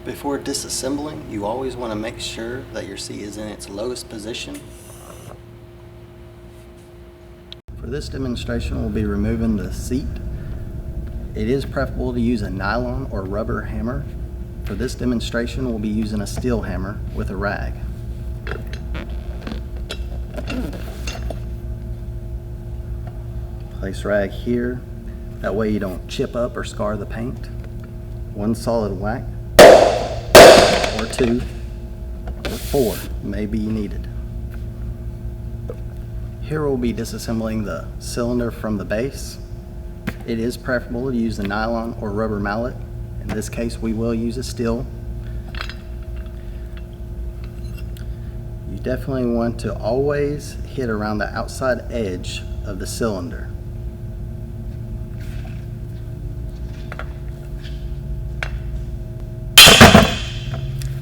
Before disassembling, you always want to make sure that your seat is in its lowest position. For this demonstration, we'll be removing the seat. It is preferable to use a nylon or rubber hammer. For this demonstration, we'll be using a steel hammer with a rag. Place rag here, that way you don't chip up or scar the paint. One solid whack, or two, or four may be needed. Here we'll be disassembling the cylinder from the base. It is preferable to use a nylon or rubber mallet. In this case, we will use a steel. You definitely want to always hit around the outside edge of the cylinder.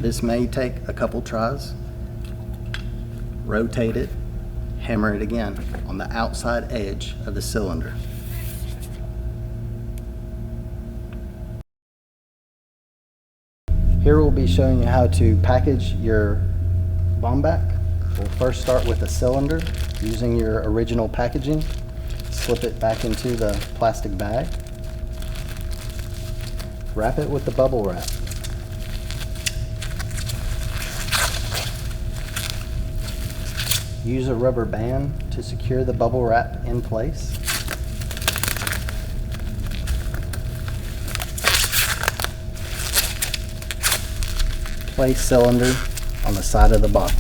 This may take a couple tries. Rotate it, hammer it again on the outside edge of the cylinder. Here we'll be showing you how to package your bomb back. We'll first start with the cylinder using your original packaging. Slip it back into the plastic bag. Wrap it with the bubble wrap. Use a rubber band to secure the bubble wrap in place. Place cylinder on the side of the box.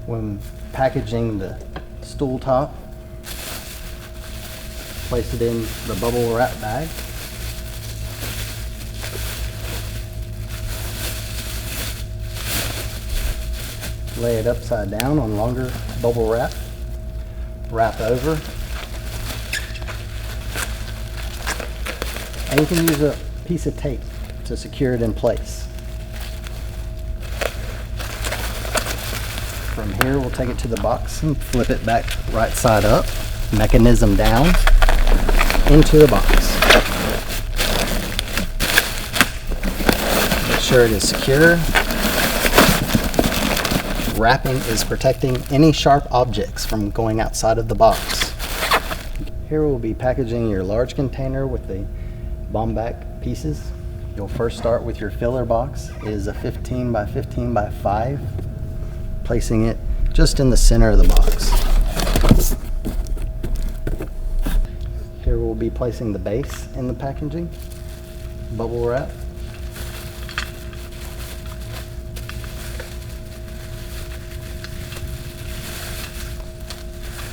When packaging the stool top, place it in the bubble wrap bag. Lay it upside down on longer bubble wrap. Wrap over. And you can use a piece of tape to secure it in place. From here, we'll take it to the box and flip it back right side up, mechanism down, into the box. Make sure it is secure. Wrapping is protecting any sharp objects from going outside of the box. Here we'll be packaging your large container with the bomb back pieces. You'll first start with your filler box. It is a 15 by 15 by 5, placing it just in the center of the box. Here we'll be placing the base in the packaging, bubble wrap.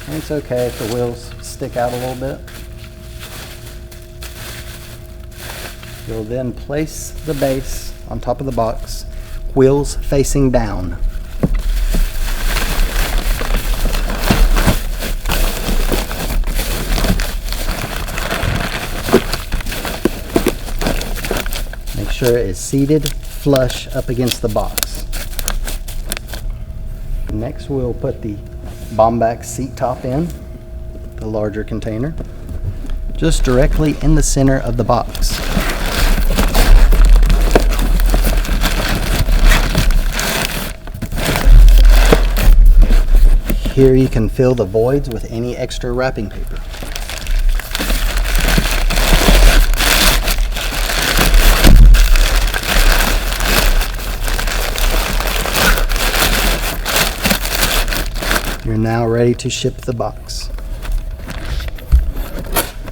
And it's okay if the wheels stick out a little bit. You'll then place the base on top of the box, wheels facing down. Make sure it is seated flush up against the box. Next, we'll put the bomb back seat top in, the larger container, just directly in the center of the box. Here you can fill the voids with any extra wrapping paper. You're now ready to ship the box.